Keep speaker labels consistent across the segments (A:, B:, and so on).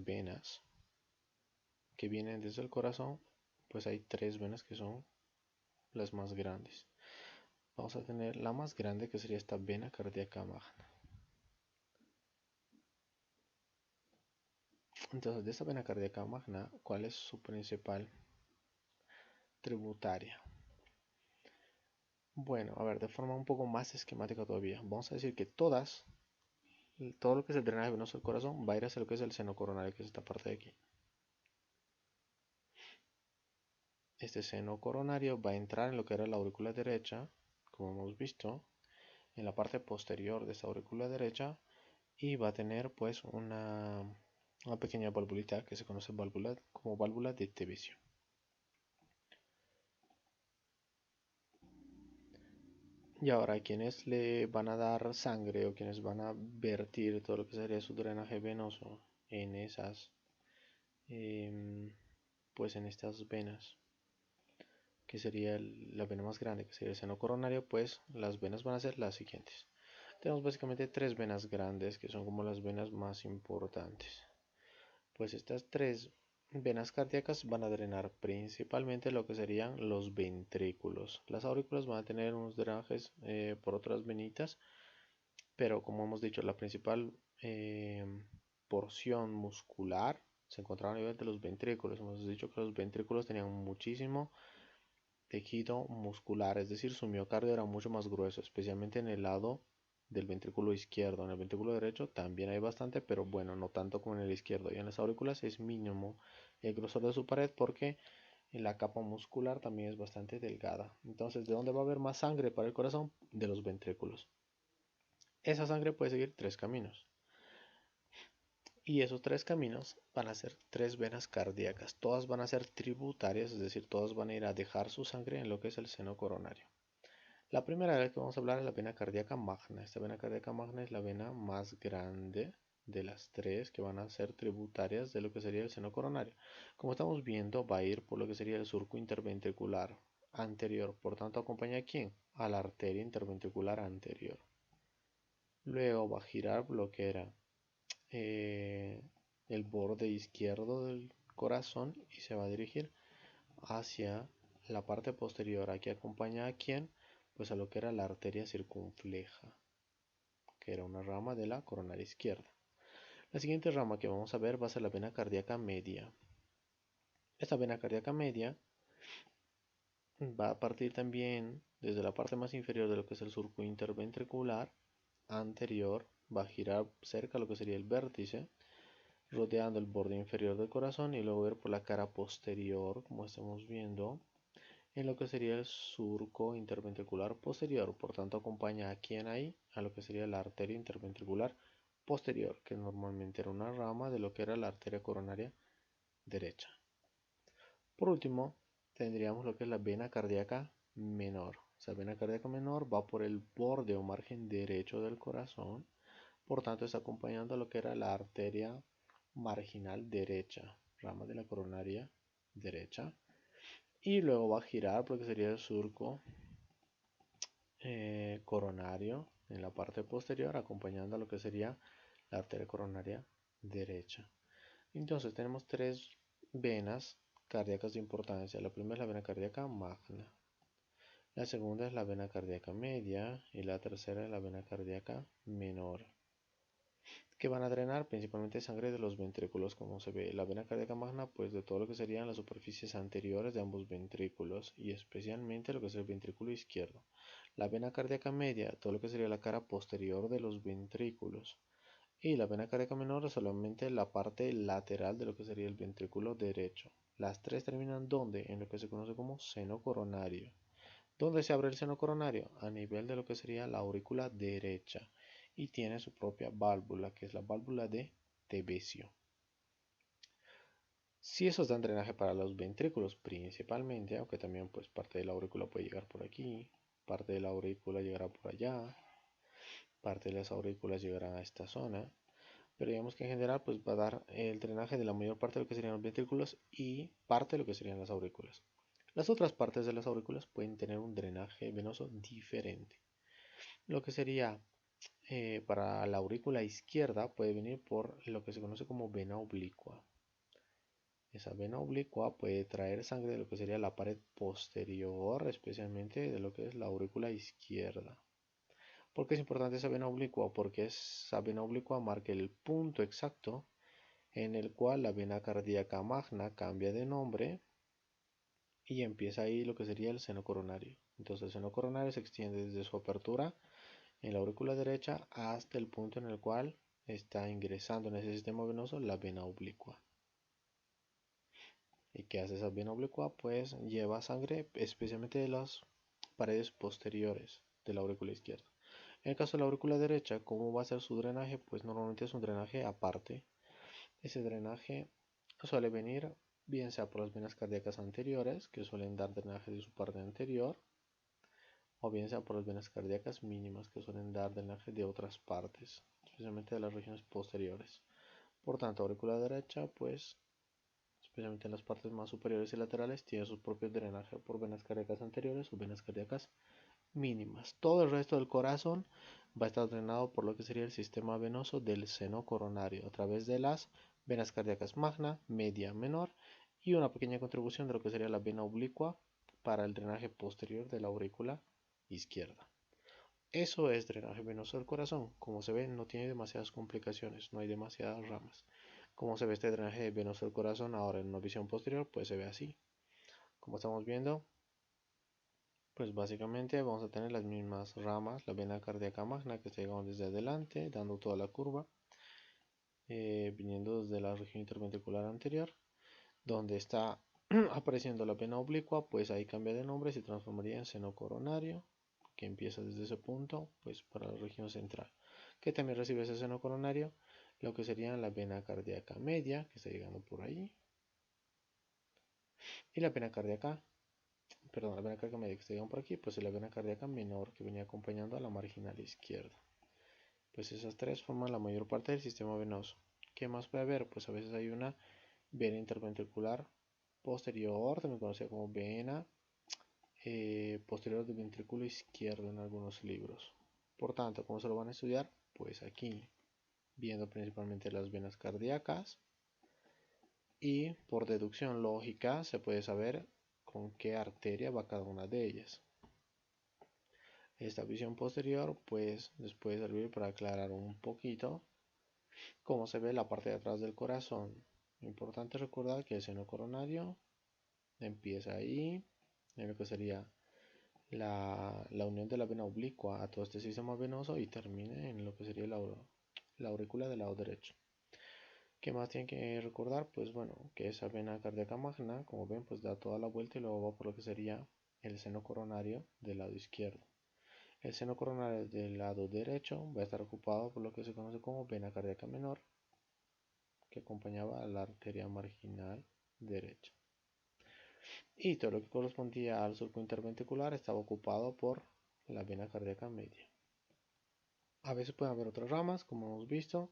A: tres venas que vienen desde el corazón, pues hay tres venas que son las más grandes. Vamos a tener la más grande, que sería esta vena cardíaca magna. Entonces, de esta vena cardíaca magna, ¿cuál es su principal tributaria? Bueno, a ver, de forma un poco más esquemática todavía, vamos a decir que todo lo que es el drenaje venoso del corazón va a ir hacia lo que es el seno coronario, que es esta parte de aquí. Este seno coronario va a entrar en lo que era la aurícula derecha, como hemos visto, en la parte posterior de esta aurícula derecha, y va a tener pues una pequeña valvulita que se conoce como válvula de Tevesio. Y ahora, quienes le van a dar sangre o quienes van a vertir todo lo que sería su drenaje venoso en esas, em, pues en estas venas, que sería la vena más grande, que sería el seno coronario, pues las venas van a ser las siguientes. Tenemos básicamente tres venas grandes que son como las venas más importantes. Pues estas tres venas cardíacas van a drenar principalmente lo que serían los ventrículos. Las aurículas van a tener unos drenajes por otras venitas, pero como hemos dicho, la principal eh, porción muscular se encontraba a nivel de los ventrículos. Hemos dicho que los ventrículos tenían muchísimo tejido muscular, es decir, su miocardio era mucho más grueso, especialmente en el lado del ventrículo izquierdo. En el ventrículo derecho también hay bastante, pero bueno, no tanto como en el izquierdo. Y en las aurículas es mínimo el grosor de su pared porque la capa muscular también es bastante delgada. Entonces, ¿de dónde va a haber más sangre para el corazón? De los ventrículos. Esa sangre puede seguir tres caminos. Y esos tres caminos van a ser tres venas cardíacas. Todas van a ser tributarias, es decir, todas van a ir a dejar su sangre en lo que es el seno coronario. La primera de la que vamos a hablar es la vena cardíaca magna. Esta vena cardíaca magna es la vena más grande de las tres que van a ser tributarias de lo que sería el seno coronario. Como estamos viendo, va a ir por lo que sería el surco interventricular anterior. Por tanto, ¿acompaña a quién? A la arteria interventricular anterior. Luego va a girar lo que era eh, el borde izquierdo del corazón y se va a dirigir hacia la parte posterior. Aquí acompaña a quién? Pues a lo que era la arteria circunfleja, que era una rama de la coronaria izquierda. La siguiente rama que vamos a ver va a ser la vena cardíaca media. Esta vena cardíaca media va a partir también desde la parte más inferior de lo que es el surco interventricular anterior, va a girar cerca de lo que sería el vértice, rodeando el borde inferior del corazón y luego ir por la cara posterior, como estamos viendo, en lo que sería el surco interventricular posterior. Por tanto, acompaña a quién ahí, a lo que sería la arteria interventricular posterior, que normalmente era una rama de lo que era la arteria coronaria derecha. Por último, tendríamos lo que es la vena cardíaca menor. Esa vena cardíaca menor va por el borde o margen derecho del corazón, por tanto está acompañando a lo que era la arteria marginal derecha, rama de la coronaria derecha, y luego va a girar porque sería el surco coronario en la parte posterior, acompañando a lo que sería la arteria coronaria derecha. Entonces tenemos tres venas cardíacas de importancia. La primera es la vena cardíaca magna, la segunda es la vena cardíaca media y la tercera es la vena cardíaca menor, que van a drenar principalmente sangre de los ventrículos, como se ve. La vena cardíaca magna, pues de todo lo que serían las superficies anteriores de ambos ventrículos y especialmente lo que es el ventrículo izquierdo. La vena cardíaca media, todo lo que sería la cara posterior de los ventrículos. Y la vena cardíaca menor es solamente la parte lateral de lo que sería el ventrículo derecho. Las tres terminan ¿dónde? En lo que se conoce como seno coronario. ¿Dónde se abre el seno coronario? A nivel de lo que sería la aurícula derecha. Y tiene su propia válvula, que es la válvula de Tevesio. Si esos dan drenaje para los ventrículos principalmente, aunque también pues parte de la aurícula puede llegar por aquí, parte de la aurícula llegará por allá, parte de las aurículas llegará a esta zona, pero digamos que en general pues va a dar el drenaje de la mayor parte de lo que serían los ventrículos y parte de lo que serían las aurículas. Las otras partes de las aurículas pueden tener un drenaje venoso diferente. Lo que sería para la aurícula izquierda puede venir por lo que se conoce como vena oblicua. Esa vena oblicua puede traer sangre de lo que sería la pared posterior, especialmente de lo que es la aurícula izquierda. ¿Por qué es importante esa vena oblicua? Porque esa vena oblicua marca el punto exacto en el cual la vena cardíaca magna cambia de nombre y empieza ahí lo que sería el seno coronario. Entonces el seno coronario se extiende desde su apertura en la aurícula derecha hasta el punto en el cual está ingresando en ese sistema venoso la vena oblicua. ¿Y qué hace esa vena oblicua? Pues lleva sangre especialmente de las paredes posteriores de la aurícula izquierda. En el caso de la aurícula derecha, ¿cómo va a ser su drenaje? Pues normalmente es un drenaje aparte. Ese drenaje suele venir bien sea por las venas cardíacas anteriores, que suelen dar drenaje de su parte anterior, o bien sea por las venas cardíacas mínimas, que suelen dar drenaje de otras partes, especialmente de las regiones posteriores. Por tanto, aurícula derecha, pues, especialmente en las partes más superiores y laterales, tiene su propio drenaje por venas cardíacas anteriores o venas cardíacas mínimas. Todo el resto del corazón va a estar drenado por lo que sería el sistema venoso del seno coronario a través de las venas cardíacas magna, media, menor y una pequeña contribución de lo que sería la vena oblicua para el drenaje posterior de la aurícula izquierda. Eso es drenaje venoso del corazón. Como se ve, no tiene demasiadas complicaciones, no hay demasiadas ramas. Como se ve este drenaje venoso del corazón ahora en una visión posterior, pues se ve así. Como estamos viendo, pues básicamente vamos a tener las mismas ramas, la vena cardíaca magna que está llegando desde adelante, dando toda la curva, viniendo desde la región interventricular anterior, donde está apareciendo la vena oblicua, pues ahí cambia de nombre, se transformaría en seno coronario, que empieza desde ese punto, pues para la región central, que también recibe ese seno coronario, lo que sería la vena cardíaca media, que está llegando por ahí, y la vena cardíaca perdón, la vena cardíaca media que está llegando por aquí, pues es la vena cardíaca menor que venía acompañando a la marginal izquierda. Pues esas tres forman la mayor parte del sistema venoso. ¿Qué más puede haber? Pues a veces hay una vena interventricular posterior, también conocida como vena posterior del ventrículo izquierdo en algunos libros. Por tanto, ¿cómo se lo van a estudiar? Pues aquí, viendo principalmente las venas cardíacas y por deducción lógica se puede saber con qué arteria va cada una de ellas. Esta visión posterior pues les puede servir para aclarar un poquito cómo se ve la parte de atrás del corazón. Importante recordar que el seno coronario empieza ahí, en lo que sería la unión de la vena oblicua a todo este sistema venoso y termina en lo que sería la aurícula del lado derecho. ¿Qué más tienen que recordar? Pues bueno, que esa vena cardíaca magna, como ven, pues da toda la vuelta y luego va por lo que sería el seno coronario del lado izquierdo. El seno coronario del lado derecho va a estar ocupado por lo que se conoce como vena cardíaca menor, que acompañaba a la arteria marginal derecha. Y todo lo que correspondía al surco interventricular estaba ocupado por la vena cardíaca media. A veces pueden haber otras ramas, como hemos visto,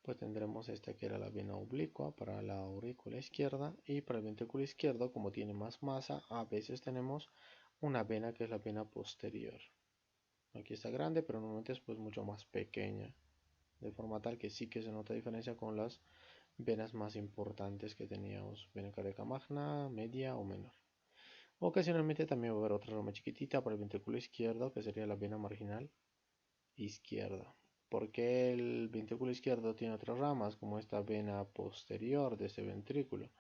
A: pues tendremos esta que era la vena oblicua para la aurícula izquierda y para el ventrículo izquierdo, como tiene más masa, a veces tenemos una vena que es la vena posterior. Aquí está grande, pero normalmente es pues mucho más pequeña, de forma tal que sí que se nota diferencia con las venas más importantes que teníamos, vena cardíaca magna, media o menor. Ocasionalmente también va a haber otra rama chiquitita para el ventrículo izquierdo, que sería la vena marginal izquierda. ¿Por qué el ventrículo izquierdo tiene otras ramas, como esta vena posterior de este ventrículo,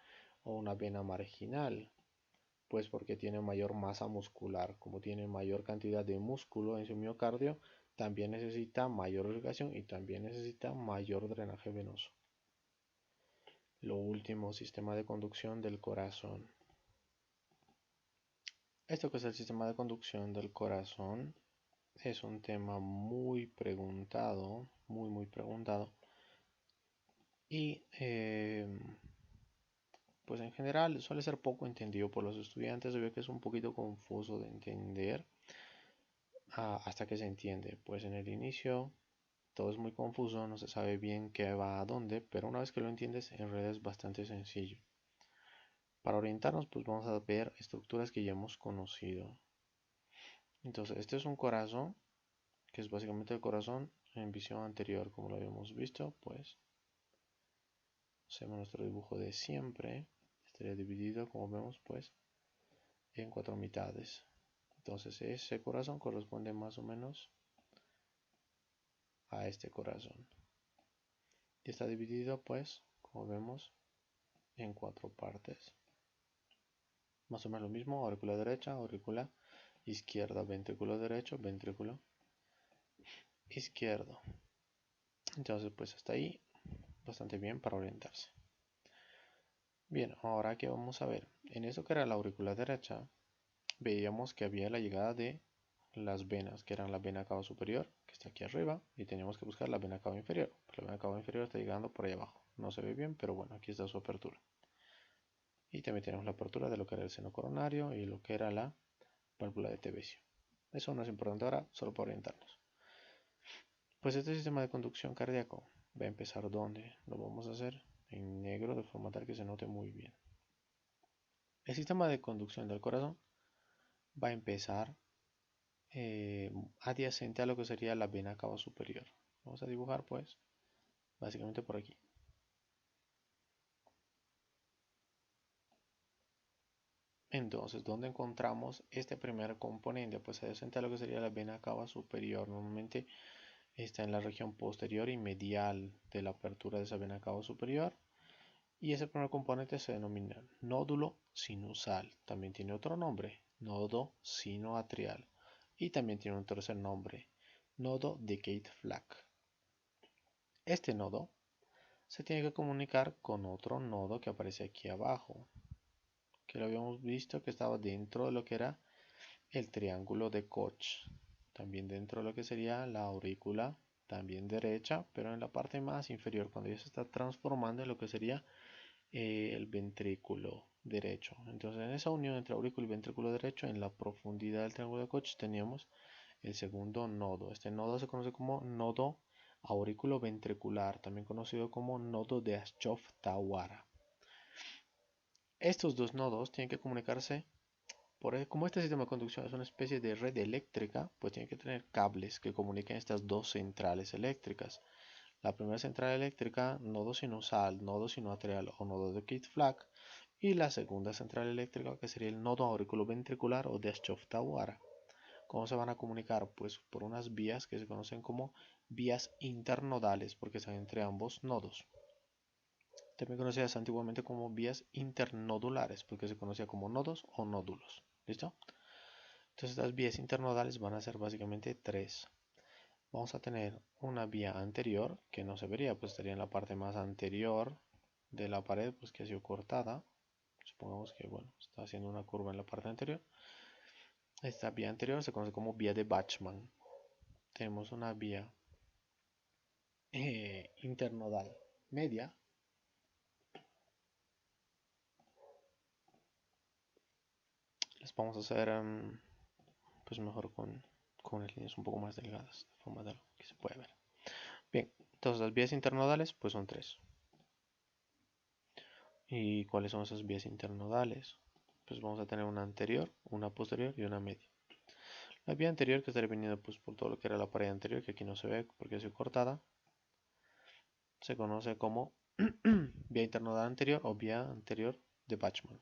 A: o una vena marginal? Pues porque tiene mayor masa muscular, como tiene mayor cantidad de músculo en su miocardio, también necesita mayor irrigación y también necesita mayor drenaje venoso. Lo último, sistema de conducción del corazón. Esto que es el sistema de conducción del corazón es un tema muy preguntado, muy preguntado. Y pues en general suele ser poco entendido por los estudiantes, debido a que es un poquito confuso de entender hasta que se entiende. Pues en el inicio todo es muy confuso, no se sabe bien qué va a dónde, pero una vez que lo entiendes, en realidad es bastante sencillo. Para orientarnos, pues vamos a ver estructuras que ya hemos conocido. Entonces, este es un corazón que es básicamente el corazón en visión anterior, como lo habíamos visto, pues hacemos nuestro dibujo de siempre. Estaría dividido, como vemos, pues en 4 mitades. Entonces ese corazón corresponde más o menos a este corazón. Y está dividido, pues, como vemos, en 4 partes. Más o menos lo mismo, aurícula derecha, aurícula izquierda, ventrículo derecho, ventrículo izquierdo. Entonces, pues hasta ahí, bastante bien para orientarse. Bien, ahora que vamos a ver, en eso que era la aurícula derecha, veíamos que había la llegada de las venas, que eran la vena cava superior, que está aquí arriba, y teníamos que buscar la vena cava inferior. Pues la vena cava inferior está llegando por ahí abajo. No se ve bien, pero bueno, aquí está su apertura. Y también tenemos la apertura de lo que era el seno coronario y lo que era la válvula de Tevesio. Eso no es importante ahora, solo para orientarnos. Pues este sistema de conducción cardíaco va a empezar ¿dónde? Lo vamos a hacer en negro de forma tal que se note muy bien. El sistema de conducción del corazón va a empezar adyacente a lo que sería la vena cava superior. Vamos a dibujar pues básicamente por aquí. Entonces, ¿dónde encontramos este primer componente? Pues adyacente a lo que sería la vena cava superior. Normalmente está en la región posterior y medial de la apertura de esa vena cava superior. Y ese primer componente se denomina nódulo sinusal. También tiene otro nombre, nodo sinoatrial. Y también tiene un tercer nombre, nodo de Gate-Flack. Este nodo se tiene que comunicar con otro nodo que aparece aquí abajo, que lo habíamos visto que estaba dentro de lo que era el triángulo de Koch. También dentro de lo que sería la aurícula, también derecha, pero en la parte más inferior, cuando ya se está transformando en lo que sería el ventrículo derecho. Entonces en esa unión entre aurículo y ventrículo derecho, en la profundidad del triángulo de Koch, teníamos el segundo nodo. Este nodo se conoce como nodo aurículo ventricular, también conocido como nodo de Ashchoff-Tawara. Estos dos nodos tienen que comunicarse, como este sistema de conducción es una especie de red eléctrica, pues tiene que tener cables que comuniquen estas dos centrales eléctricas. La primera central eléctrica, nodo sinusal, nodo sinoatrial o nodo de Kitt-Flack, y la segunda central eléctrica que sería el nodo auriculoventricular o de Ashchoff-Tawara. ¿Cómo se van a comunicar? Pues por unas vías que se conocen como vías internodales porque están entre ambos nodos. También conocidas antiguamente como vías internodulares porque se conocía como nodos o nódulos. ¿Listo? Entonces estas vías internodales van a ser básicamente tres. Vamos a tener una vía anterior que no se vería, pues estaría en la parte más anterior de la pared, pues que ha sido cortada. Supongamos que, bueno, está haciendo una curva en la parte anterior. Esta vía anterior se conoce como vía de Bachmann. Tenemos una vía internodal media. Les vamos a hacer pues mejor con las líneas un poco más delgadas, de forma tal que se puede ver. Bien, entonces las vías internodales pues son tres. ¿Y cuáles son esas vías internodales? Pues vamos a tener una anterior, una posterior y una media. La vía anterior que estaría viniendo pues por todo lo que era la pared anterior, que aquí no se ve porque ha sido cortada, se conoce como vía internodal anterior o vía anterior de Bachmann.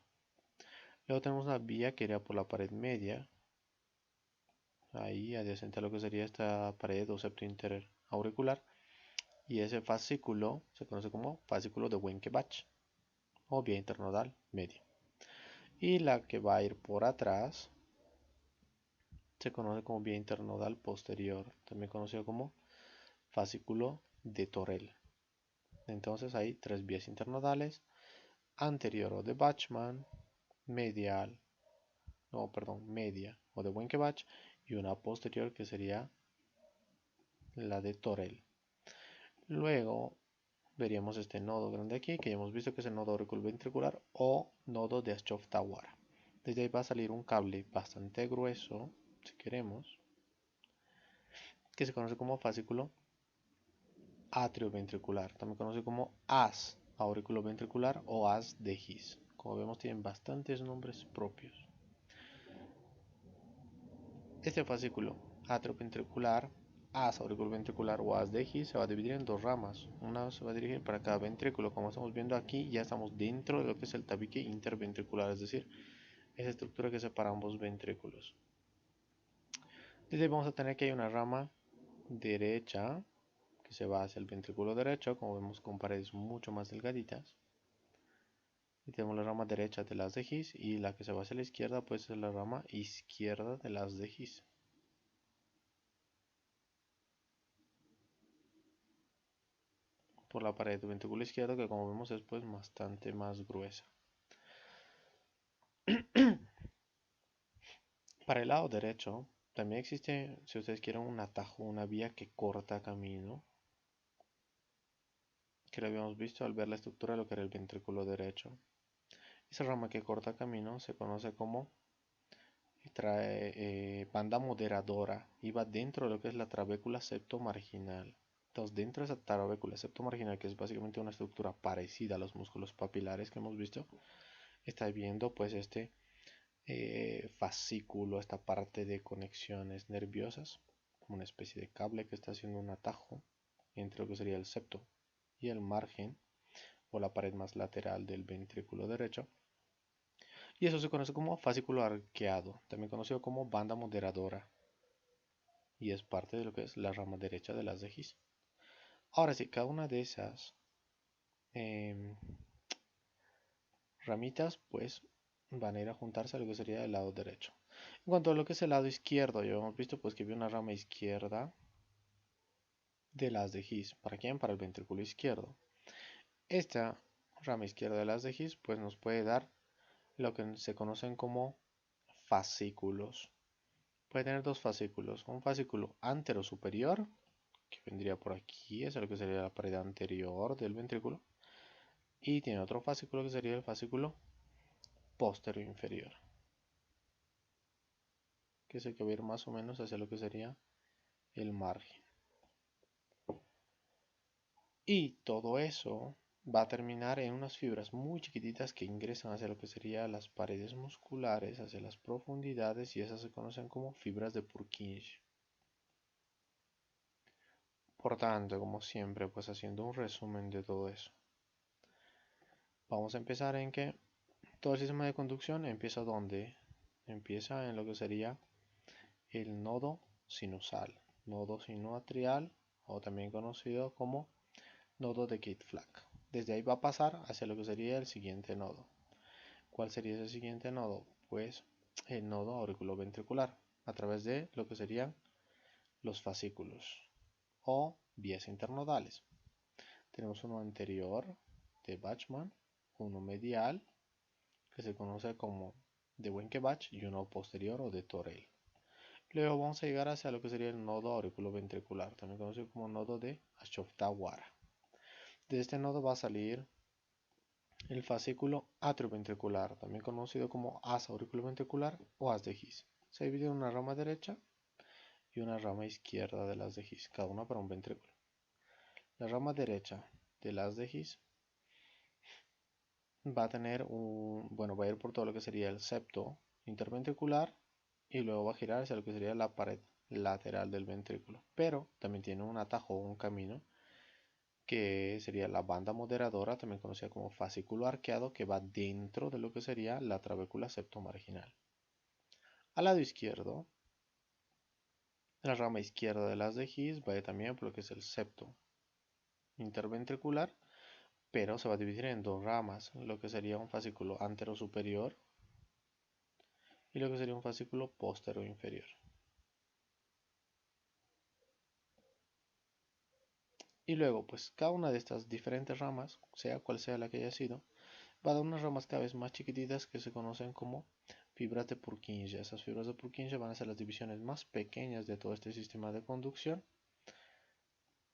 A: Luego tenemos una vía que iría por la pared media, ahí adyacente a lo que sería esta pared o septo interauricular, y ese fascículo se conoce como fascículo de Wenckebach o vía internodal media. Y la que va a ir por atrás se conoce como vía internodal posterior, también conocido como fascículo de Torel. Entonces hay tres vías internodales, anterior o de Bachmann, medial, no, perdón, media o de Wenckebach, y una posterior que sería la de Torel. Luego veríamos este nodo grande aquí, que ya hemos visto que es el nodo auriculoventricular o nodo de Ashchoff-Tawara. Desde ahí va a salir un cable bastante grueso, si queremos, que se conoce como fascículo atrioventricular, también conocido como haz auriculoventricular o haz de His. Como vemos tienen bastantes nombres propios. Este fascículo atrioventricular haz auriculoventricular o haz de His se va a dividir en dos ramas. Una se va a dirigir para cada ventrículo. Como estamos viendo aquí, ya estamos dentro de lo que es el tabique interventricular, es decir, esa estructura que separa ambos ventrículos. Desde ahí vamos a tener que hay una rama derecha que se va hacia el ventrículo derecho, como vemos con paredes mucho más delgaditas. Y tenemos la rama derecha de las de His y la que se va hacia la izquierda pues es la rama izquierda de las de His. Por la pared del ventrículo izquierdo que como vemos es pues bastante más gruesa. Para el lado derecho también existe, si ustedes quieren, un atajo, una vía que corta camino, que lo habíamos visto al ver la estructura de lo que era el ventrículo derecho. Esa rama que corta camino se conoce como banda moderadora y va dentro de lo que es la trabécula septomarginal. Entonces, dentro de esa trabécula septomarginal, que es básicamente una estructura parecida a los músculos papilares que hemos visto, está viendo pues este fascículo, esta parte de conexiones nerviosas, como una especie de cable que está haciendo un atajo entre lo que sería el septo y el margen o la pared más lateral del ventrículo derecho. Y eso se conoce como fascículo arqueado, también conocido como banda moderadora, y es parte de lo que es la rama derecha de las de His. Ahora sí, cada una de esas eh, ramitas pues van a ir a juntarse a lo que sería el lado derecho. En cuanto a lo que es el lado izquierdo, ya hemos visto pues que había una rama izquierda de las de His. ¿Para quién? Para el ventrículo izquierdo. Esta rama izquierda de las de His pues nos puede dar lo que se conocen como fascículos. Puede tener dos fascículos, un fascículo antero superior, que vendría por aquí, es lo que sería la pared anterior del ventrículo, y tiene otro fascículo que sería el fascículo posterior inferior, que es el que va a ir más o menos hacia lo que sería el margen. Y todo eso va a terminar en unas fibras muy chiquititas que ingresan hacia lo que serían las paredes musculares, hacia las profundidades, y esas se conocen como fibras de Purkinje. Por tanto, como siempre, pues haciendo un resumen de todo eso. Vamos a empezar en que todo el sistema de conducción empieza donde empieza en lo que sería el nodo sinusal, nodo sinoatrial o también conocido como nodo de Kitt-Flach. Desde ahí va a pasar hacia lo que sería el siguiente nodo. ¿Cuál sería ese siguiente nodo? Pues el nodo auriculoventricular a través de lo que serían los fascículos o vías internodales. Tenemos uno anterior de Bachmann, uno medial que se conoce como de Wenckebach y uno posterior o de Torel. Luego vamos a llegar hacia lo que sería el nodo auriculoventricular, también conocido como nodo de Ashokta-Wara. De este nodo va a salir el fascículo atrioventricular, también conocido como asa auriculoventricular o haz de His. Se divide en una rama derecha y una rama izquierda de las de His, cada una para un ventrículo. La rama derecha de las de His va a tener va a ir por todo lo que sería el septo interventricular y luego va a girar hacia lo que sería la pared lateral del ventrículo. Pero también tiene un atajo o un camino que sería la banda moderadora, también conocida como fascículo arqueado, que va dentro de lo que sería la trabécula septomarginal. Al lado izquierdo, la rama izquierda de las de His va a ir también por lo que es el septo interventricular, pero se va a dividir en dos ramas, lo que sería un fascículo antero superior y lo que sería un fascículo posterior inferior. Y luego, pues cada una de estas diferentes ramas, sea cual sea la que haya sido, va a dar unas ramas cada vez más chiquititas que se conocen como fibras de Purkinje. Esas fibras de Purkinje van a ser las divisiones más pequeñas de todo este sistema de conducción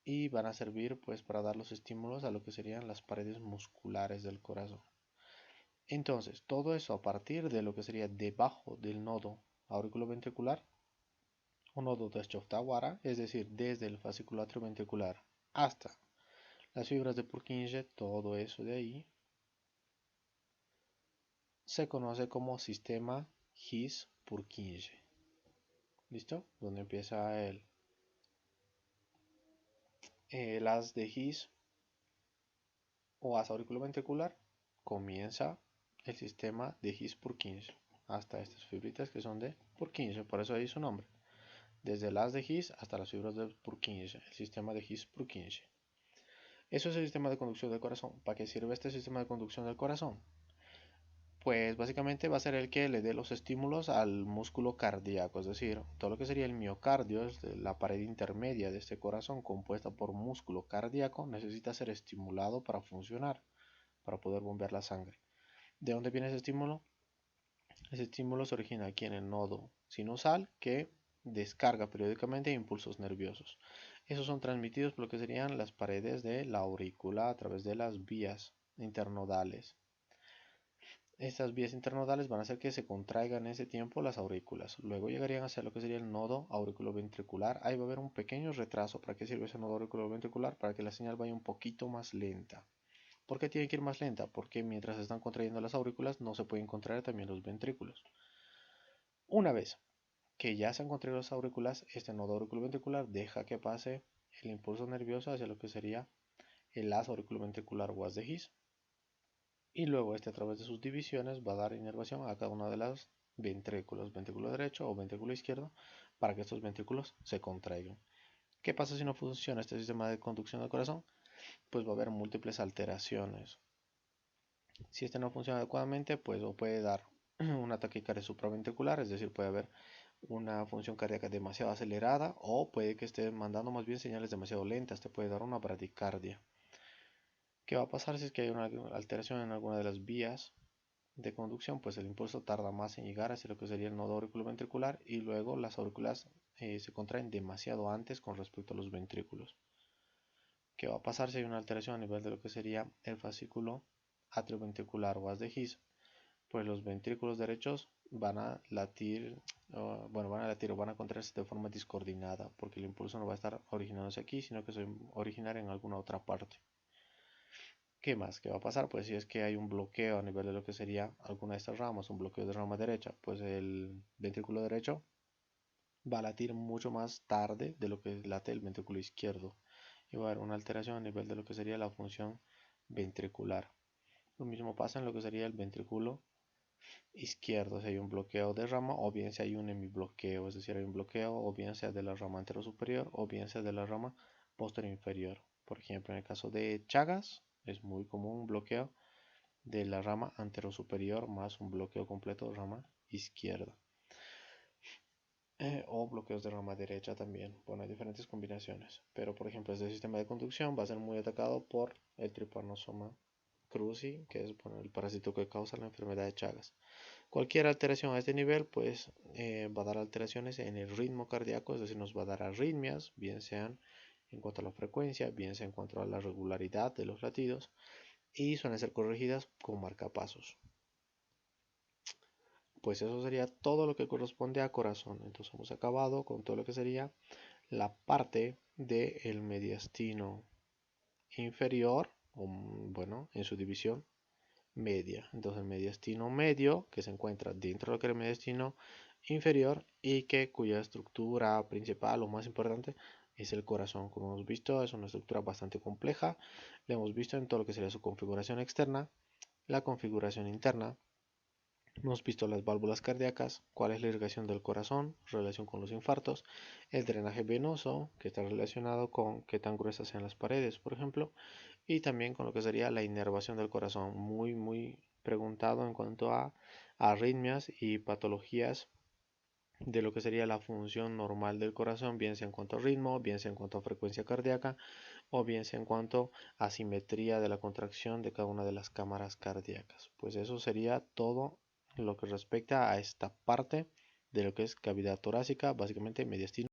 A: y van a servir pues para dar los estímulos a lo que serían las paredes musculares del corazón. Entonces, todo eso a partir de lo que sería debajo del nodo auriculoventricular o nodo de Schoff-Tawara, es decir, desde el fascículo atrioventricular hasta las fibras de Purkinje, todo eso de ahí se conoce como sistema His-Purkinje. ¿Listo? Donde empieza el el haz de His o haz auriculoventricular, comienza el sistema de His-Purkinje hasta estas fibritas que son de Purkinje, por eso ahí su nombre. Desde el haz de His hasta las fibras de Purkinje, el sistema de His-Purkinje. Eso es el sistema de conducción del corazón. ¿Para qué sirve este sistema de conducción del corazón? Pues básicamente va a ser el que le dé los estímulos al músculo cardíaco, es decir, todo lo que sería el miocardio, es la pared intermedia de este corazón compuesta por músculo cardíaco, necesita ser estimulado para funcionar, para poder bombear la sangre. ¿De dónde viene ese estímulo? Ese estímulo se origina aquí en el nodo sinusal que descarga periódicamente impulsos nerviosos. Esos son transmitidos por lo que serían las paredes de la aurícula a través de las vías internodales. Estas vías internodales van a hacer que se contraigan en ese tiempo las aurículas. Luego llegarían a ser lo que sería el nodo auriculoventricular. Ahí va a haber un pequeño retraso. ¿Para qué sirve ese nodo auriculoventricular? Para que la señal vaya un poquito más lenta. ¿Por qué tiene que ir más lenta? Porque mientras se están contrayendo las aurículas no se pueden contraer también los ventrículos. Una vez que ya se han contraído las aurículas, este nodo auriculoventricular deja que pase el impulso nervioso hacia lo que sería el haz auriculoventricular o haz de His. Y luego este a través de sus divisiones va a dar inervación a cada uno de los ventrículos, ventrículo derecho o ventrículo izquierdo, para que estos ventrículos se contraigan. ¿Qué pasa si no funciona este sistema de conducción del corazón? Pues va a haber múltiples alteraciones. Si este no funciona adecuadamente, pues o puede dar una taquicardia supraventricular, es decir, puede haber una función cardíaca demasiado acelerada o puede que esté mandando más bien señales demasiado lentas, te puede dar una bradicardia. ¿Qué va a pasar si es que hay una alteración en alguna de las vías de conducción? Pues el impulso tarda más en llegar hacia lo que sería el nodo auriculoventricular y luego las aurículas se contraen demasiado antes con respecto a los ventrículos. ¿Qué va a pasar si hay una alteración a nivel de lo que sería el fascículo atrioventricular o haz de His? Pues los ventrículos derechos van a latir, van a latir o van a contraerse de forma discoordinada, porque el impulso no va a estar originándose aquí, sino que se va a originar en alguna otra parte. ¿Qué más? ¿Qué va a pasar? Pues si es que hay un bloqueo a nivel de lo que sería alguna de estas ramas, un bloqueo de rama derecha, pues el ventrículo derecho va a latir mucho más tarde de lo que late el ventrículo izquierdo y va a haber una alteración a nivel de lo que sería la función ventricular. Lo mismo pasa en lo que sería el ventrículo izquierdo, si hay un bloqueo de rama o bien si hay un hemibloqueo, es decir, hay un bloqueo o bien sea de la rama anterosuperior o bien sea de la rama posterior inferior. Por ejemplo, en el caso de Chagas es muy común un bloqueo de la rama anterosuperior más un bloqueo completo de rama izquierda. O bloqueos de rama derecha también. Bueno, hay diferentes combinaciones. Pero por ejemplo, este sistema de conducción va a ser muy atacado por el Trypanosoma cruzi, que es el parásito que causa la enfermedad de Chagas. Cualquier alteración a este nivel pues va a dar alteraciones en el ritmo cardíaco, es decir, nos va a dar arritmias, bien sean en cuanto a la frecuencia, bien sea en cuanto a la regularidad de los latidos, y suelen ser corregidas con marcapasos. Pues eso sería todo lo que corresponde a corazón. Entonces hemos acabado con todo lo que sería la parte del mediastino inferior, o, bueno, en su división media. Entonces el mediastino medio, que se encuentra dentro de lo que es el mediastino inferior y que cuya estructura principal o más importante es el corazón. Como hemos visto, es una estructura bastante compleja. La hemos visto en todo lo que sería su configuración externa, la configuración interna. Hemos visto las válvulas cardíacas, cuál es la irrigación del corazón, relación con los infartos, el drenaje venoso, que está relacionado con qué tan gruesas sean las paredes, por ejemplo, y también con lo que sería la inervación del corazón, muy preguntado en cuanto a arritmias y patologías de lo que sería la función normal del corazón, bien sea en cuanto a ritmo, bien sea en cuanto a frecuencia cardíaca o bien sea en cuanto a simetría de la contracción de cada una de las cámaras cardíacas. Pues eso sería todo lo que respecta a esta parte de lo que es cavidad torácica, básicamente mediastino